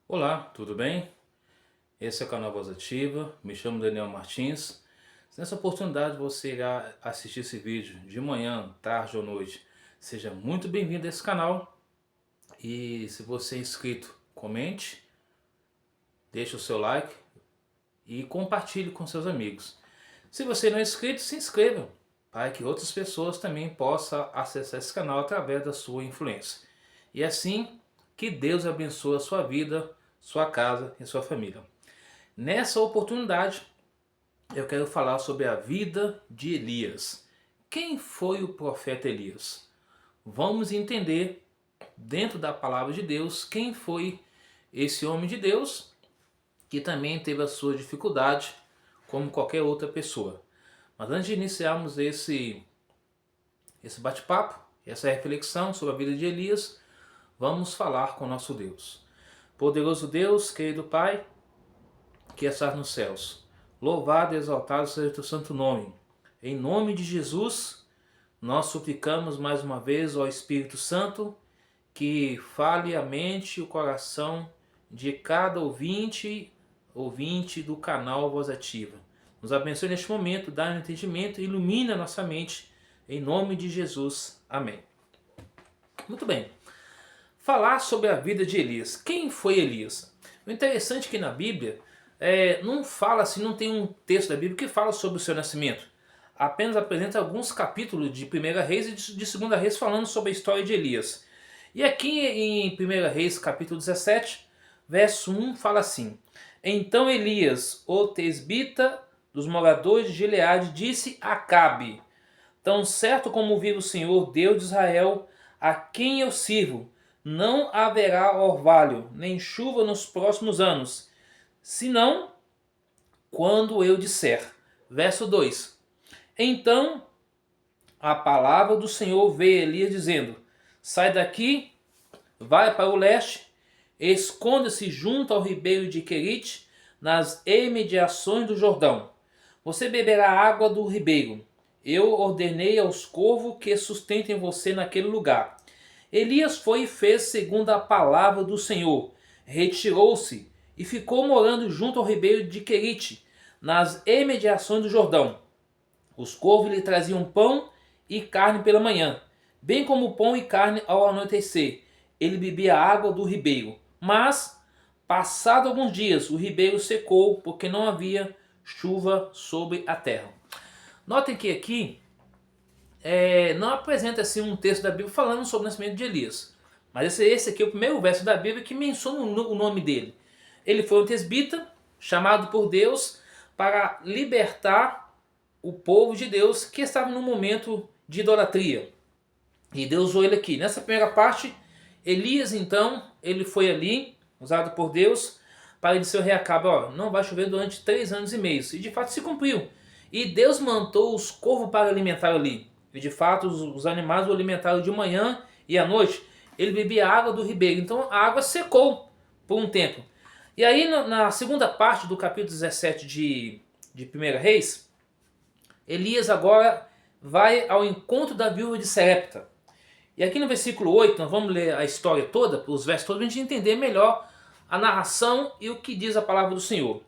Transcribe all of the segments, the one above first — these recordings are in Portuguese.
Olá, tudo bem? Esse é o canal Voz Ativa, me chamo Daniel Martins. Nessa oportunidade você irá assistir esse vídeo de manhã, tarde ou noite. Seja muito bem-vindo a esse canal e se você é inscrito, comente, deixe o seu like e compartilhe com seus amigos. Se você não é inscrito, se inscreva para que outras pessoas também possam acessar esse canal através da sua influência. E assim, que Deus abençoe a sua vida, sua casa e sua família. Nessa oportunidade, eu quero falar sobre a vida de Elias. Quem foi o profeta Elias? Vamos entender, dentro da palavra de Deus, quem foi esse homem de Deus que também teve a sua dificuldade, como qualquer outra pessoa. Mas antes de iniciarmos esse bate-papo, essa reflexão sobre a vida de Elias, vamos falar com nosso Deus. Poderoso Deus, querido Pai, que estás nos céus, louvado e exaltado seja o teu santo nome. Em nome de Jesus, nós suplicamos mais uma vez ao Espírito Santo que fale a mente e o coração de cada ouvinte do canal Voz Ativa. Nos abençoe neste momento, dá-nos entendimento e ilumina nossa mente. Em nome de Jesus. Amém. Muito bem. Falar sobre a vida de Elias. Quem foi Elias? O interessante é que na Bíblia não fala assim, não tem um texto da Bíblia que fala sobre o seu nascimento. Apenas apresenta alguns capítulos de 1 Reis e de 2 Reis falando sobre a história de Elias. E aqui em 1 Reis capítulo 17, verso 1 fala assim: Então Elias, o tesbita dos moradores de Gileade, disse a Acabe: Tão certo como vive o Senhor, Deus de Israel, a quem eu sirvo, não haverá orvalho, nem chuva nos próximos anos, senão quando eu disser. Verso 2. Então a palavra do Senhor veio a Elias dizendo: Sai daqui, vai para o leste, esconda-se junto ao ribeiro de Querite, nas imediações do Jordão. Você beberá água do ribeiro. Eu ordenei aos corvos que sustentem você naquele lugar. Elias foi e fez segundo a palavra do Senhor. Retirou-se e ficou morando junto ao ribeiro de Querite, nas imediações do Jordão. Os corvos lhe traziam pão e carne pela manhã, bem como pão e carne ao anoitecer. Ele bebia água do ribeiro. Mas, passado alguns dias, o ribeiro secou, porque não havia chuva sobre a terra. Notem que aqui não apresenta assim um texto da Bíblia falando sobre o nascimento de Elias. Mas esse aqui é o primeiro verso da Bíblia que menciona o nome dele. Ele foi um tesbita, chamado por Deus para libertar o povo de Deus que estava num momento de idolatria. E Deus usou ele aqui. Nessa primeira parte, Elias então, ele foi ali, usado por Deus, para dizer ao rei Acabe: não vai chover durante 3 anos e meio. E de fato se cumpriu. E Deus mandou os corvos para alimentar ali. E de fato os animais o alimentaram de manhã e à noite. Ele bebia água do ribeiro. Então a água secou por um tempo. E aí na segunda parte do capítulo 17 de 1 Reis, Elias agora vai ao encontro da viúva de Serepta. E aqui no versículo 8, nós vamos ler a história toda, os versos todos, para a gente entender melhor a narração e o que diz a palavra do Senhor.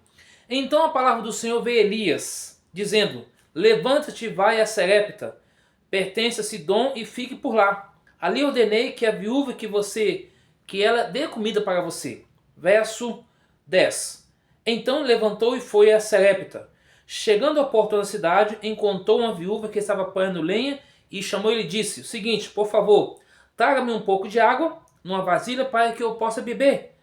Então a palavra do Senhor veio a Elias, dizendo: Levanta-te e vai a Serepta, pertence a Sidom, e fique por lá. Ali ordenei que a viúva que ela dê comida para você. Verso 10. Então levantou e foi a Serepta. Chegando ao portão da cidade, encontrou uma viúva que estava apanhando lenha e chamou ele e disse o seguinte: Por favor, traga-me um pouco de água numa vasilha para que eu possa beber.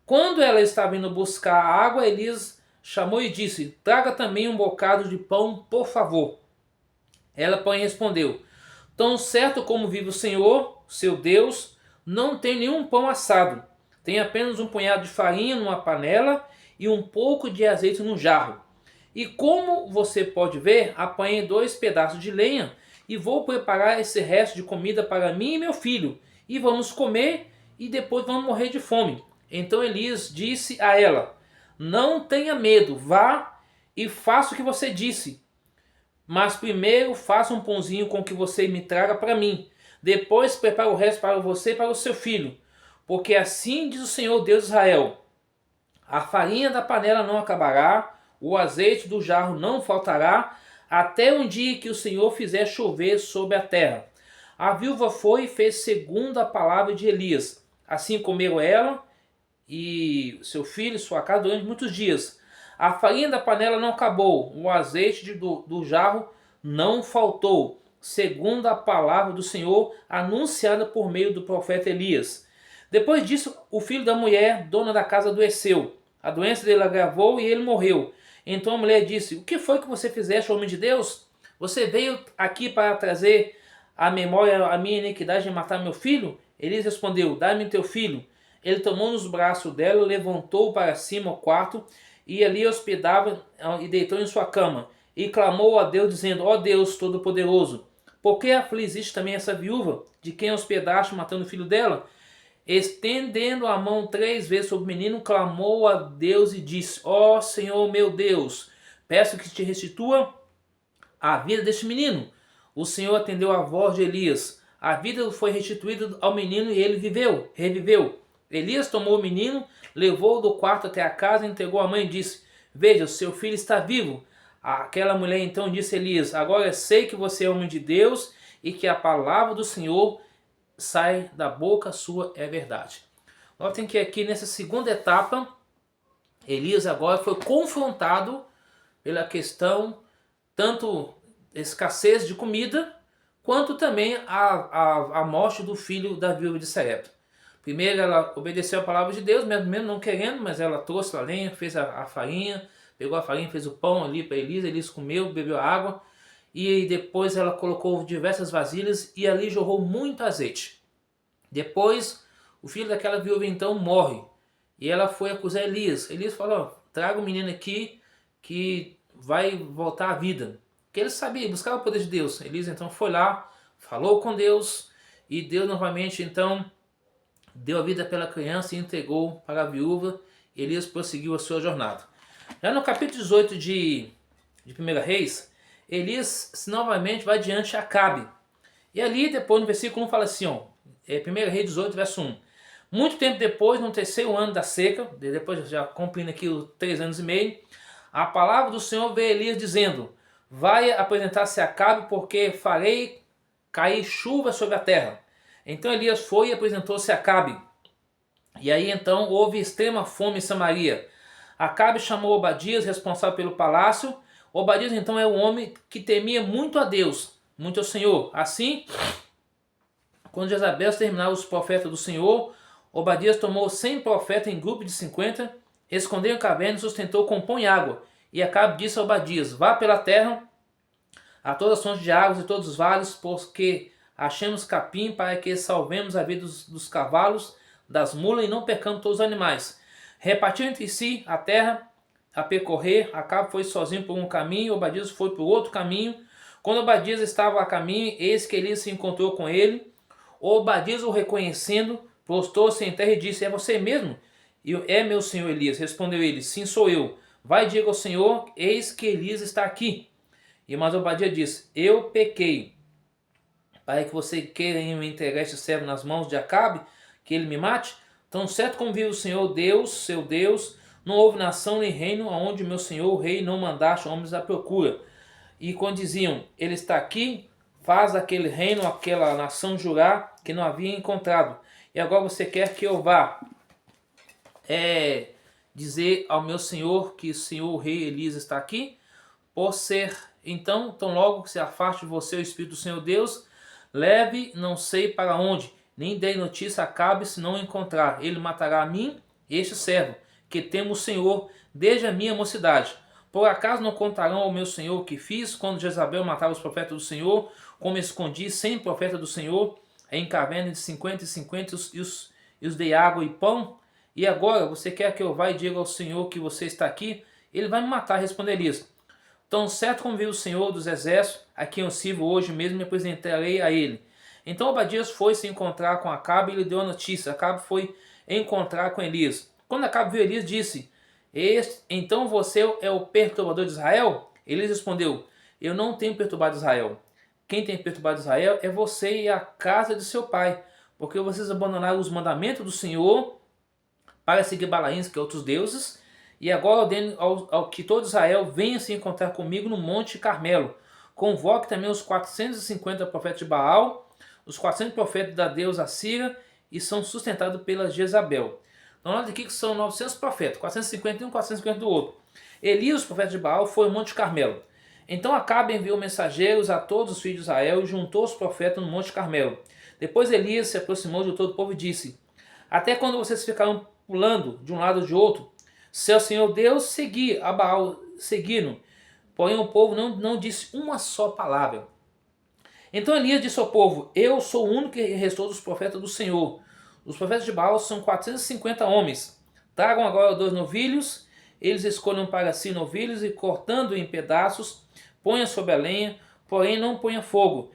Quando ela estava indo buscar a água, Elias chamou e disse: Traga também um bocado de pão, por favor. Ela, porém, respondeu: Tão certo como vive o Senhor, seu Deus, não tem nenhum pão assado. Tem apenas um punhado de farinha numa panela e um pouco de azeite num jarro. E como você pode ver, apanhei 2 pedaços de lenha e vou preparar esse resto de comida para mim e meu filho. E vamos comer e depois vamos morrer de fome. Então Elias disse a ela: Não tenha medo, vá e faça o que você disse. Mas primeiro faça um pãozinho com que você me traga para mim. Depois prepare o resto para você e para o seu filho. Porque assim diz o Senhor Deus de Israel: A farinha da panela não acabará, o azeite do jarro não faltará, até um dia que o Senhor fizer chover sobre a terra. A viúva foi e fez segundo a palavra de Elias. Assim comeram ela e seu filho e sua casa durante muitos dias. A farinha da panela não acabou, o azeite do jarro não faltou, segundo a palavra do Senhor anunciada por meio do profeta Elias. Depois disso, o filho da mulher, dona da casa, adoeceu. A doença dele agravou e ele morreu. Então a mulher disse: O que foi que você fizeste, homem de Deus? Você veio aqui para trazer à memória a minha iniquidade de matar meu filho? Elias respondeu: Dá-me teu filho. Ele tomou nos braços dela, levantou para cima ao quarto e ali hospedava e deitou em sua cama. E clamou a Deus, dizendo: Ó Deus Todo-Poderoso, por que afligiste também essa viúva, de quem hospedaste matando o filho dela? Estendendo a mão 3 vezes sobre o menino, clamou a Deus e disse: Ó Senhor meu Deus, peço que te restitua a vida deste menino. O Senhor atendeu a voz de Elias. A vida foi restituída ao menino e ele reviveu. Elias tomou o menino, levou-o do quarto até a casa, entregou à mãe e disse: Veja, seu filho está vivo. Aquela mulher então disse a Elias: Agora sei que você é homem de Deus e que a palavra do Senhor sai da boca sua é verdade. Notem que aqui nessa segunda etapa, Elias agora foi confrontado pela questão tanto escassez de comida, quanto também a morte do filho da viúva de Sarepta. Primeiro ela obedeceu a palavra de Deus, mesmo não querendo, mas ela trouxe a lenha, fez a farinha, pegou a farinha, fez o pão ali para Elias comeu, bebeu água, e depois ela colocou diversas vasilhas e ali jorrou muito azeite. Depois o filho daquela viúva então morre, e ela foi acusar Elias. Elias falou: traga o menino aqui que vai voltar à vida. Porque ele sabia, buscava o poder de Deus. Elias então foi lá, falou com Deus, e Deus novamente então deu a vida pela criança e entregou para a viúva. Elias prosseguiu a sua jornada. Já no capítulo 18 de 1 Reis, Elias novamente vai diante de Acabe. E ali depois no versículo 1 fala assim, 1 Reis 18, verso 1. Muito tempo depois, no terceiro ano da seca, depois já cumprindo aqui os 3 anos e meio, a palavra do Senhor veio a Elias dizendo: Vai apresentar-se a Acabe, porque farei cair chuva sobre a terra. Então Elias foi e apresentou-se a Acabe. E aí então houve extrema fome em Samaria. Acabe chamou Obadias, responsável pelo palácio. Obadias então é um homem que temia muito a Deus, muito ao Senhor. Assim, quando Jezabel exterminava os profetas do Senhor, Obadias tomou 100 profetas em grupo de 50, escondeu em caverna e sustentou com pão e água. E Acabe disse a Obadias: Vá pela terra a todas as fontes de águas e todos os vales, porque achemos capim para que salvemos a vida dos cavalos, das mulas e não percamos todos os animais. Repartiu entre si a terra a percorrer. Acabe foi sozinho por um caminho, Obadias foi por outro caminho. Quando Obadias estava a caminho, eis que Elias se encontrou com ele. Obadias, o reconhecendo, prostou-se em terra e disse: É você mesmo? É meu senhor Elias. Respondeu ele: Sim, sou eu. Vai, diga ao Senhor, eis que Elias está aqui. E mas Obadias disse: Eu pequei, para que você queira me entregar este servo nas mãos de Acabe, que ele me mate? Tão certo como vive o Senhor Deus, seu Deus, não houve nação nem reino aonde meu senhor o rei não mandaste homens à procura. E quando diziam: Ele está aqui, faz aquele reino, aquela nação jurar que não havia encontrado. E agora você quer que eu vá dizer ao meu senhor que o senhor o rei Elias está aqui? Por ser, então, tão logo que se afaste de você o Espírito do Senhor Deus, leve não sei para onde, nem dê notícia a Acabe se não encontrar. Ele matará a mim, este servo, que temo o Senhor desde a minha mocidade. Por acaso não contarão ao meu senhor o que fiz quando Jezabel matava os profetas do Senhor, como escondi 100 profetas do Senhor em caverna de 50 e 50 e os dei água e pão? E agora você quer que eu vá e diga ao Senhor que você está aqui? Ele vai me matar, respondeu Elias. Tão certo como vive o Senhor dos Exércitos, a quem eu sirvo hoje mesmo, me apresentarei a ele. Então Obadias foi se encontrar com Acabe e lhe deu a notícia. Acabe foi encontrar com Elias. Quando Acabe viu Elias, disse: Então você é o perturbador de Israel? Elias respondeu: Eu não tenho perturbado Israel. Quem tem perturbado Israel é você e a casa de seu pai, porque vocês abandonaram os mandamentos do Senhor para seguir Balaíns, que é outros deuses. E agora ordeno ao que todo Israel venha se encontrar comigo no Monte Carmelo. Convoque também os 450 profetas de Baal, os 400 profetas da deusa Cira, e são sustentados pela Jezabel. Então, olha aqui que são 900 profetas, 450 de um, 450 do outro. Elias, profeta de Baal, foi ao Monte Carmelo. Então Acabe enviou mensageiros a todos os filhos de Israel e juntou os profetas no Monte Carmelo. Depois Elias se aproximou de todo o povo e disse: até quando vocês ficaram pulando de um lado ou de outro? Se o Senhor Deus seguir a Baal, seguiram. Porém o povo não disse uma só palavra. Então Elias disse ao povo: eu sou o único que restou dos profetas do Senhor. Os profetas de Baal são 450 homens. Tragam agora 2 novilhos. Eles escolham para si novilhos e, cortando em pedaços, ponha sobre a lenha, porém não ponha fogo.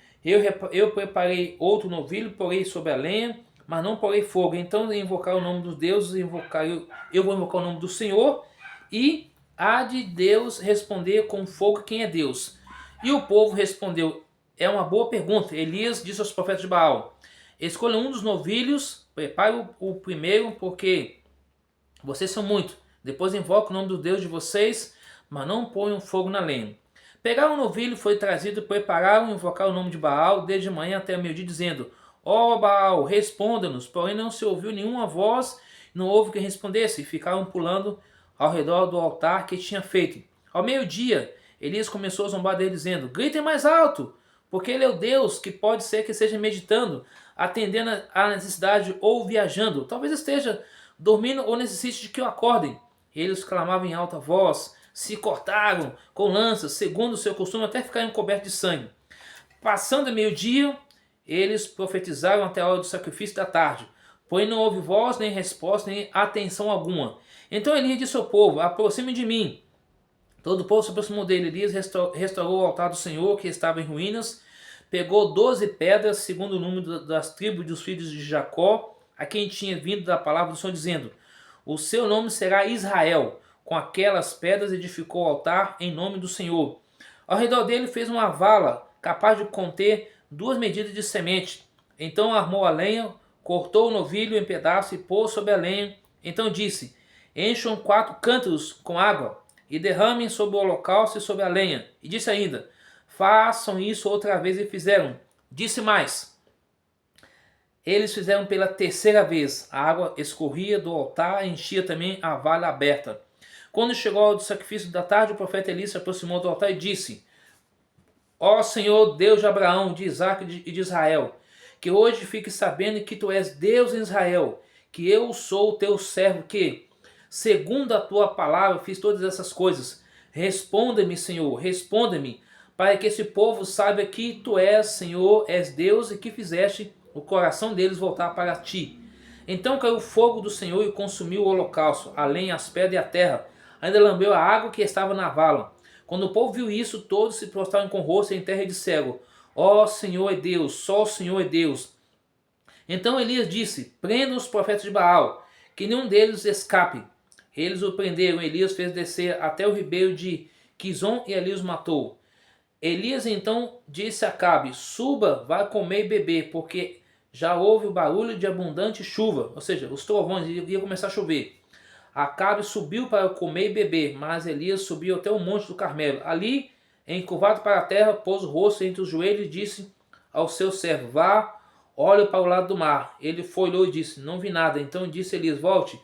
Eu preparei outro novilho, porei sobre a lenha, mas não porei fogo. Então invocar o nome dos deuses, eu vou invocar o nome do Senhor, e há de Deus responder com fogo quem é Deus. E o povo respondeu: é uma boa pergunta. Elias disse aos profetas de Baal: escolha um dos novilhos, prepare o primeiro, porque vocês são muitos. Depois invoque o nome do Deus de vocês, mas não ponham fogo na lenha. Pegaram o novilho, foi trazido, prepararam e invocaram o nome de Baal desde manhã até meio-dia, dizendo: ó Baal, responda-nos. Porém não se ouviu nenhuma voz, não houve quem respondesse, e ficaram pulando ao redor do altar que tinha feito. Ao meio-dia, Elias começou a zombar dele, dizendo: gritem mais alto, porque ele é o Deus que pode ser que esteja meditando, atendendo à necessidade ou viajando. Talvez esteja dormindo ou necessite de que o acordem. Eles clamavam em alta voz, se cortaram com lanças, segundo o seu costume, até ficarem cobertos de sangue. Passando meio-dia, eles profetizaram até a hora do sacrifício da tarde. Porém não houve voz, nem resposta, nem atenção alguma. Então Elias disse ao povo: aproxime de mim. Todo o povo se aproximou dele. Elias restaurou o altar do Senhor, que estava em ruínas. Pegou 12 pedras, segundo o número das tribos dos filhos de Jacó, a quem tinha vindo da palavra do Senhor, dizendo: o seu nome será Israel. Com aquelas pedras edificou o altar em nome do Senhor. Ao redor dele fez uma vala capaz de conter 2 medidas de semente. Então armou a lenha, cortou o novilho em pedaços e pôs sobre a lenha. Então disse: encham 4 cântaros com água e derramem sobre o holocausto e sobre a lenha. E disse ainda: façam isso outra vez, e fizeram. Disse mais: eles fizeram pela 3ª vez. A água escorria do altar e enchia também a vala aberta. Quando chegou a hora do sacrifício da tarde, o profeta Elias se aproximou do altar e disse: ó Senhor, Deus de Abraão, de Isaac e de Israel, que hoje fique sabendo que tu és Deus em Israel, que eu sou o teu servo, que, segundo a tua palavra, fiz todas essas coisas. Responda-me, Senhor, responda-me, para que esse povo saiba que tu és, Senhor, és Deus, e que fizeste o coração deles voltar para ti. Então caiu o fogo do Senhor e consumiu o holocausto, a lenha, as pedras e a terra. Ainda lambeu a água que estava na vala. Quando o povo viu isso, todos se prostraram com o rosto em terra e disseram: ó Senhor é Deus, só o Senhor é Deus. Então Elias disse: prendam os profetas de Baal, que nenhum deles escape. Eles o prenderam. Elias fez descer até o ribeiro de Quizon e ali os matou. Elias então disse a Acabe: suba, vai comer e beber, porque já houve o barulho de abundante chuva, ou seja, os trovões, ia começar a chover. Acabe subiu para comer e beber, mas Elias subiu até o monte do Carmelo. Ali, encurvado para a terra, pôs o rosto entre os joelhos e disse ao seu servo: vá, olhe para o lado do mar. Ele foi, olhou e disse: não vi nada. Então disse Elias: volte.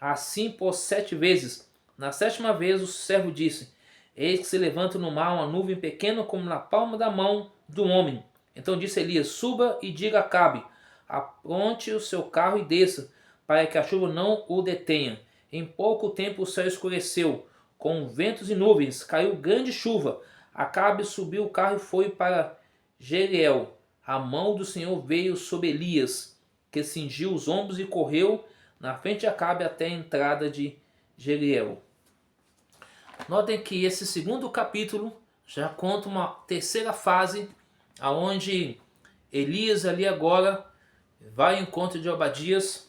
Assim por 7 vezes. Na 7ª vez o servo disse: eis que se levanta no mar uma nuvem pequena como na palma da mão do homem. Então disse Elias: suba e diga a Acabe: apronte o seu carro e desça, para que a chuva não o detenha. Em pouco tempo o céu escureceu, com ventos e nuvens, caiu grande chuva. Acabe subiu o carro e foi para Jeriel. A mão do Senhor veio sobre Elias, que cingiu os ombros e correu na frente de Acabe até a entrada de Jeriel. Notem que esse 2º capítulo já conta uma 3ª fase, aonde Elias ali agora vai ao encontro de Obadias,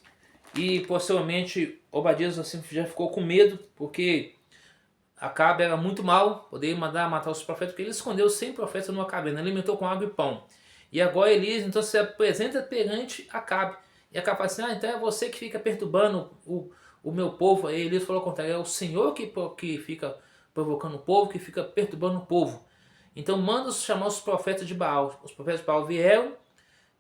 e possivelmente Obadias assim, já ficou com medo, porque Acabe era muito mal, poderia mandar matar os profetas, porque ele escondeu 100 profetas numa caverna, alimentou com água e pão. E agora Elias então se apresenta perante Acabe, E a capaz assim, então é você que fica perturbando o meu povo. Aí Elias falou ao contrário, é o Senhor que fica provocando o povo, que fica perturbando o povo. Então manda chamar os profetas de Baal. Os profetas de Baal vieram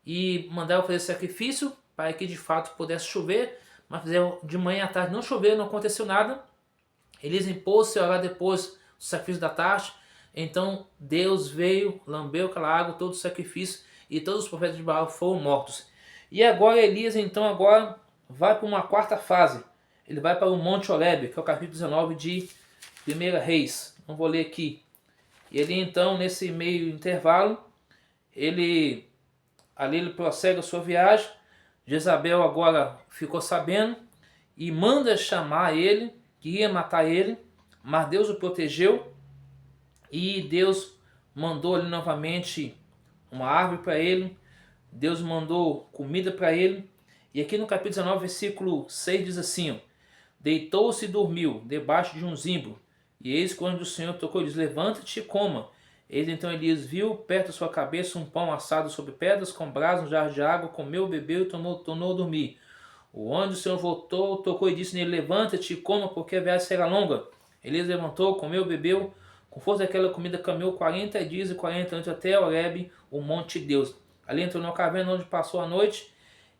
e mandaram fazer sacrifício para que de fato pudesse chover, mas fizeram de manhã à tarde, não choveu, não aconteceu nada. Elias impôs-se a orar depois do sacrifício da tarde. Então Deus veio, lambeu aquela água, todo o sacrifício, e todos os profetas de Baal foram mortos. E agora Elias então agora vai para uma quarta fase. Ele vai para o Monte Horebe, que é o capítulo 19 de 1 Reis. Não vou ler aqui. E ele então, nesse meio intervalo, ali ele prossegue a sua viagem. Jezabel agora ficou sabendo e manda chamar ele, que ia matar ele, mas Deus o protegeu e Deus mandou ali novamente uma árvore para ele, Deus mandou comida para ele. E aqui no capítulo 19, versículo 6 diz assim: deitou-se e dormiu debaixo de um zimbro, e eis que o anjo do Senhor tocou e disse: levanta-te e coma. Eis então Elias viu perto da sua cabeça um pão assado sobre pedras, com brasa, um jarro de água, comeu, bebeu e tornou a dormir. O anjo do Senhor voltou, tocou e disse nele: levanta-te e coma, porque a viagem será longa. Elias levantou, comeu, bebeu, com força daquela comida caminhou 40 dias e 40 anos até Horebe, o monte de Deus. Ali entrou na caverna onde passou a noite.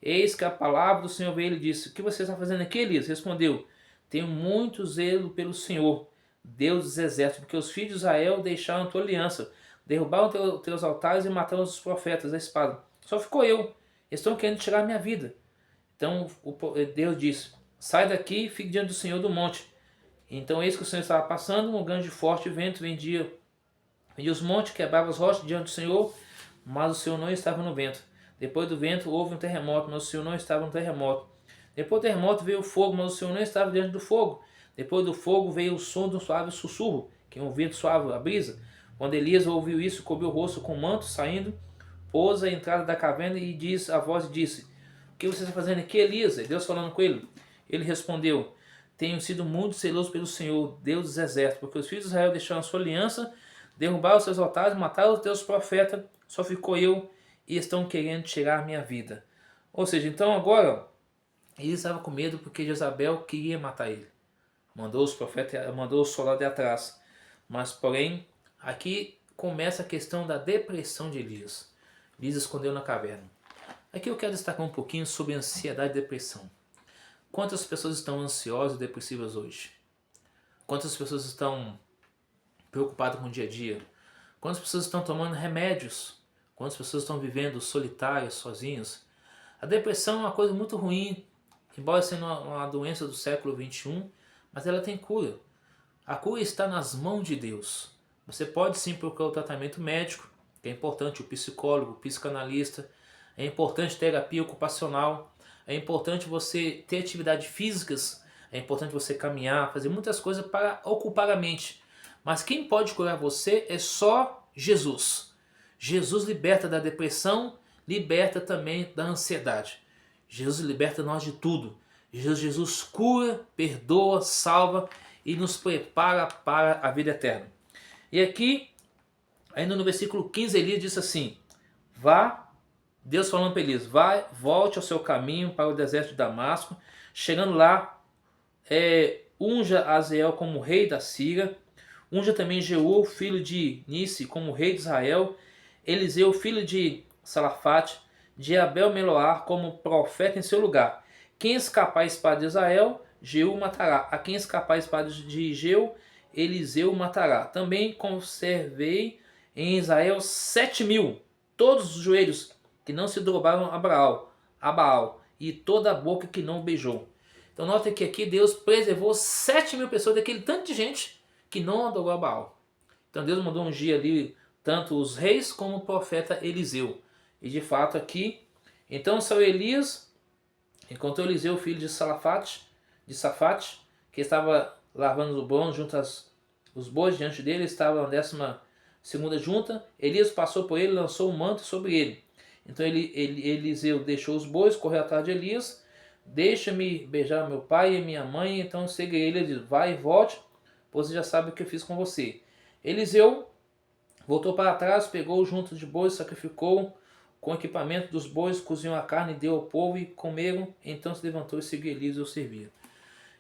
Eis que a palavra do Senhor veio e lhe disse: o que você está fazendo aqui, Elias? Respondeu: tenho muito zelo pelo Senhor, Deus dos exércitos, porque os filhos de Israel deixaram a tua aliança, derrubaram teus altares e mataram os profetas da espada. Só ficou eu. Eles estão querendo tirar a minha vida. Então Deus disse: sai daqui e fique diante do Senhor do monte. Então eis que o Senhor estava passando, um grande e forte vento vendia os montes, quebrava as rochas diante do Senhor, mas o Senhor não estava no vento. Depois do vento houve um terremoto, mas o Senhor não estava no terremoto. Depois do terremoto veio o fogo, mas o Senhor não estava diante do fogo. Depois do fogo veio o som de um suave sussurro, que é um vento suave, a brisa. Quando Elias ouviu isso, cobriu o rosto com o manto, saindo, pôs a entrada da caverna e diz a voz e disse: o que você está fazendo aqui, Elias? E Deus falando com ele. Ele respondeu: tenho sido muito zeloso pelo Senhor, Deus dos exércitos, porque os filhos de Israel deixaram a sua aliança, derrubaram os seus altares, mataram os teus profetas, só ficou eu e estão querendo tirar a minha vida. Ou seja, então agora ele estava com medo porque Jezabel queria matar ele. Mandou os profetas, mandou os soldados atrás. Mas porém, aqui começa a questão da depressão de Elias. Elias escondeu na caverna. Aqui eu quero destacar um pouquinho sobre ansiedade e depressão. Quantas pessoas estão ansiosas e depressivas hoje? Quantas pessoas estão preocupadas com o dia a dia? Quantas pessoas estão tomando remédios? Quantas pessoas estão vivendo solitárias, sozinhas? A depressão é uma coisa muito ruim, embora sendo uma doença do século XXI, mas ela tem cura. A cura está nas mãos de Deus. Você pode sim procurar o tratamento médico, que é importante, o psicólogo, o psicanalista, é importante terapia ocupacional, é importante você ter atividades físicas, é importante você caminhar, fazer muitas coisas para ocupar a mente. Mas quem pode curar você é só Jesus. Jesus liberta da depressão, liberta também da ansiedade. Jesus liberta nós de tudo. Jesus cura, perdoa, salva e nos prepara para a vida eterna. E aqui, ainda no versículo 15, Elias disse assim: vá, Deus falando para Elias, vai, volte ao seu caminho para o deserto de Damasco, chegando lá, unja Azael como rei da Síria, unja também Jeú, filho de Nissi, como rei de Israel, Eliseu, filho de Salafate, de Abel-Meloar, como profeta em seu lugar. Quem escapar a espada de Israel, Jeú matará. A quem escapar a espada de Jeú, Eliseu matará. Também conservei em Israel 7.000, todos os joelhos que não se dobraram a Baal, e toda a boca que não beijou. Então nota que aqui Deus preservou 7.000 pessoas daquele tanto de gente que não adorou a Baal. Então Deus mandou ungir ali tanto os reis como o profeta Eliseu. E de fato aqui, então saiu Elias, encontrou Eliseu, filho de Safate, que estava lavando o bronze junto os bois diante dele, estava na 12ª junta. Elias passou por ele e lançou um manto sobre ele. Então Eliseu deixou os bois, correu atrás de Elias: deixa-me beijar meu pai e minha mãe. Então seguei ele e disse: vai e volte, pois você já sabe o que eu fiz com você. Eliseu voltou para trás, pegou o junto de bois, sacrificou com o equipamento dos bois, cozinhou a carne, deu ao povo e comeram. Então se levantou e seguiu Elias e o servia.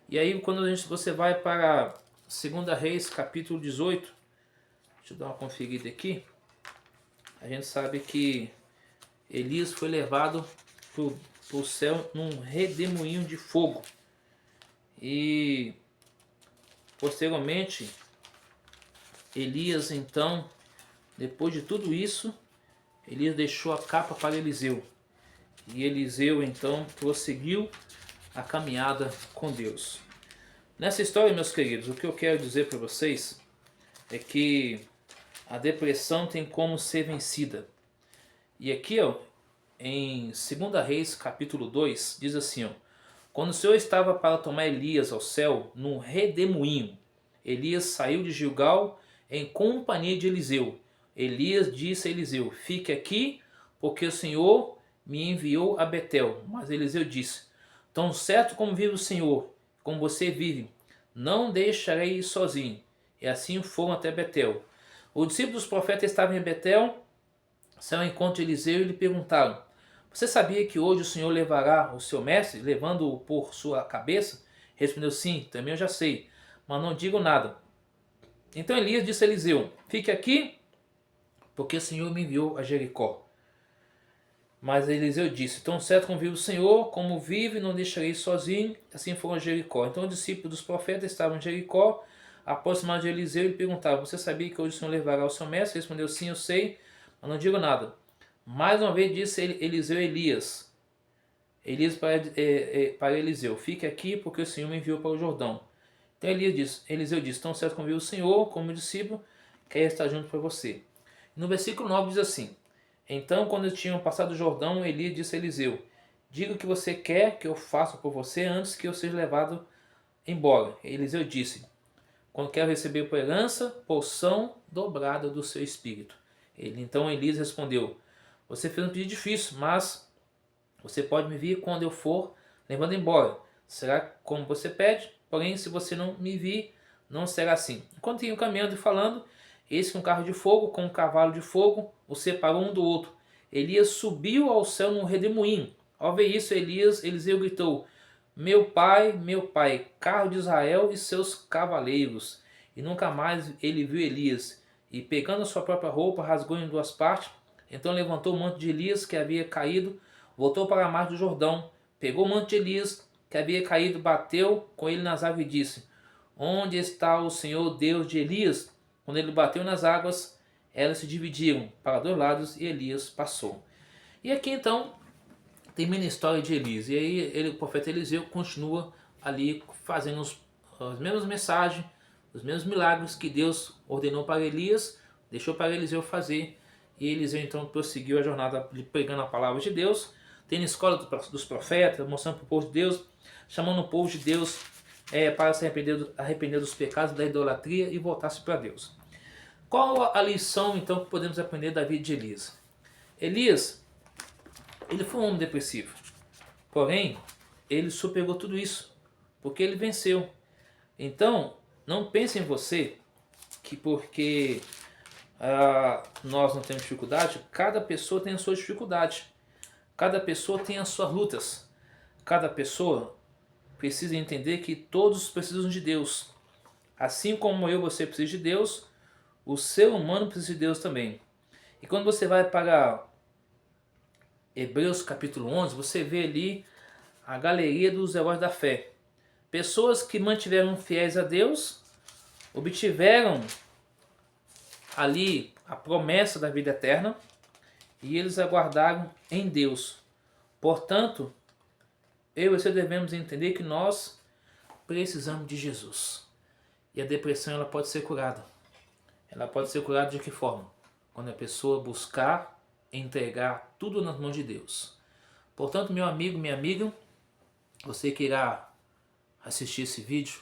E aí quando você vai para 2 Reis, capítulo 18, deixa eu dar uma conferida aqui, a gente sabe que Elias foi levado para o céu num redemoinho de fogo. E posteriormente, Elias então, depois de tudo isso, Elias deixou a capa para Eliseu. E Eliseu então prosseguiu a caminhada com Deus. Nessa história, meus queridos, o que eu quero dizer para vocês é que a depressão tem como ser vencida. E aqui, ó, em 2 Reis, capítulo 2, diz assim, ó: quando o Senhor estava para tomar Elias ao céu, num redemoinho, Elias saiu de Gilgal em companhia de Eliseu. Elias disse a Eliseu: fique aqui, porque o Senhor me enviou a Betel. Mas Eliseu disse: tão certo como vive o Senhor, como você vive, não deixarei ir sozinho. E assim foram até Betel. Os discípulos dos profetas estavam em Betel, saiu ao encontro de Eliseu e lhe perguntaram: você sabia que hoje o Senhor levará o seu mestre, levando-o por sua cabeça? Respondeu: sim, também eu já sei, mas não digo nada. Então Elias disse a Eliseu: fique aqui, porque o Senhor me enviou a Jericó. Mas Eliseu disse: tão certo como vive o Senhor, como vive, não deixarei sozinho. Assim foram a Jericó. Então os discípulos dos profetas estavam em Jericó, aproximaram de Eliseu e perguntaram: você sabia que hoje o Senhor levará o seu mestre? Respondeu: sim, eu sei, mas não digo nada. Mais uma vez disse Eliseu a Elias para Eliseu: fique aqui, porque o Senhor me enviou para o Jordão. Então Eliseu disse: tão certo como vive o Senhor, como discípulo, quer estar junto para você. No versículo 9 diz assim: então, quando tinham passado o Jordão, Elias disse a Eliseu: diga o que você quer que eu faça por você antes que eu seja levado embora. Eliseu disse: quando quero receber por herança, porção dobrada do seu espírito. Então Elias respondeu: você fez um pedido difícil, mas você pode me vir quando eu for levando embora. Será como você pede, porém se você não me vir, não será assim. Enquanto iam caminhando e falando, eis que um carro de fogo com um cavalo de fogo os separou um do outro. Elias subiu ao céu num redemoinho. Ao ver isso, Eliseu gritou: meu pai, carro de Israel e seus cavaleiros. E nunca mais ele viu Elias. E pegando a sua própria roupa, rasgou em duas partes. Então levantou o manto de Elias que havia caído, voltou para a margem do Jordão, pegou o manto de Elias que havia caído, bateu com ele nas águas e disse: onde está o Senhor Deus de Elias? Quando ele bateu nas águas, elas se dividiram para dois lados e Elias passou. E aqui então termina a história de Elias. E aí o profeta Eliseu continua ali fazendo as mesmas mensagens, os mesmos milagres que Deus ordenou para Elias, deixou para Eliseu fazer. E Eliseu então prosseguiu a jornada pregando a palavra de Deus, tendo escola dos profetas, mostrando para o povo de Deus, chamando o povo de Deus para se arrepender dos pecados, da idolatria e voltar-se para Deus. Qual a lição então que podemos aprender da vida de Elias? Elias, ele foi um homem depressivo, porém ele superou tudo isso, porque ele venceu. Então, não pense em você que porque nós não temos dificuldade, cada pessoa tem a sua dificuldade, cada pessoa tem as suas lutas, cada pessoa precisa entender que todos precisam de Deus. Assim como você precisa de Deus, o ser humano precisa de Deus também. E quando você vai para Hebreus capítulo 11, você vê ali a galeria dos heróis da fé. Pessoas que mantiveram fiéis a Deus, obtiveram ali a promessa da vida eterna e eles aguardaram em Deus. Portanto, eu e você devemos entender que nós precisamos de Jesus. E a depressão ela pode ser curada. Ela pode ser curada de que forma? Quando a pessoa buscar entregar tudo nas mãos de Deus. Portanto, meu amigo, minha amiga, você que irá assistir esse vídeo,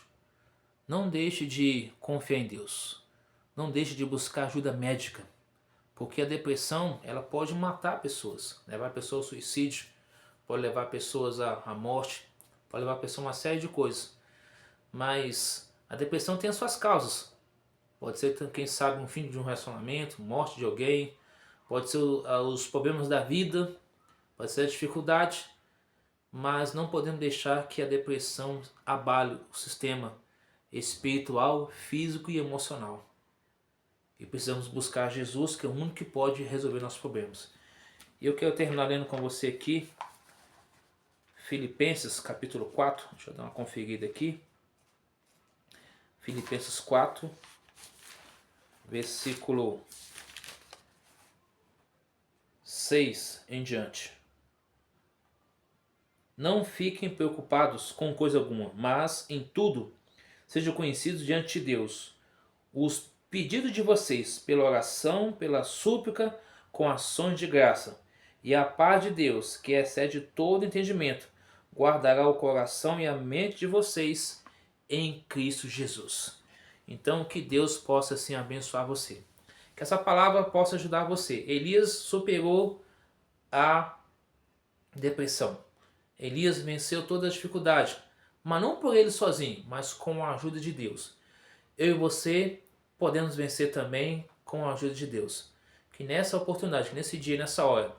não deixe de confiar em Deus. Não deixe de buscar ajuda médica. Porque a depressão ela pode matar pessoas, levar pessoas ao suicídio, pode levar pessoas à morte, pode levar pessoas a uma série de coisas. Mas a depressão tem as suas causas. Pode ser, quem sabe, um fim de um relacionamento, morte de alguém, pode ser os problemas da vida, pode ser a dificuldade, mas não podemos deixar que a depressão abale o sistema espiritual, físico e emocional. E precisamos buscar Jesus, que é o único que pode resolver nossos problemas. E eu quero terminar lendo com você aqui Filipenses capítulo 4. Deixa eu dar uma conferida aqui. Filipenses 4, versículo 6 em diante. Não fiquem preocupados com coisa alguma, mas em tudo sejam conhecidos diante de Deus os pedidos de vocês pela oração, pela súplica, com ações de graça. E a paz de Deus, que excede todo entendimento, guardará o coração e a mente de vocês em Cristo Jesus. Então, que Deus possa assim abençoar você. Que essa palavra possa ajudar você. Elias superou a depressão. Elias venceu toda a dificuldade, mas não por ele sozinho, mas com a ajuda de Deus. Eu e você podemos vencer também com a ajuda de Deus. Que nessa oportunidade, que nesse dia, nessa hora,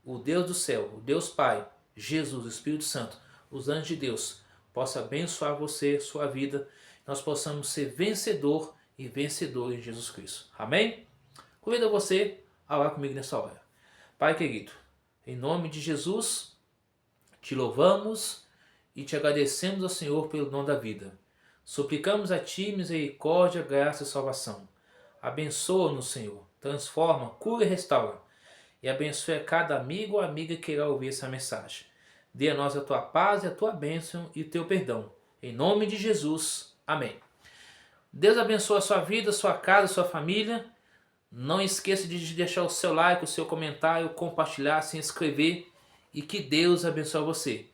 o Deus do céu, o Deus Pai, Jesus, o Espírito Santo, os anjos de Deus, possa abençoar você, sua vida, nós possamos ser vencedor e vencedor em Jesus Cristo. Amém? Convido você a orar comigo nessa hora. Pai querido, em nome de Jesus, te louvamos e te agradecemos ao Senhor pelo dom da vida. Suplicamos a Ti misericórdia, graça e salvação. Abençoa-nos, Senhor. Transforma, cura e restaura. E abençoe a cada amigo ou amiga que irá ouvir essa mensagem. Dê a nós a Tua paz e a Tua bênção e o Teu perdão. Em nome de Jesus. Amém. Deus abençoe a sua vida, a sua casa, a sua família. Não esqueça de deixar o seu like, o seu comentário, compartilhar, se inscrever. E que Deus abençoe você.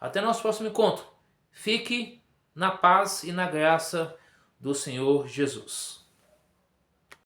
Até nosso próximo encontro. Fique na paz e na graça do Senhor Jesus.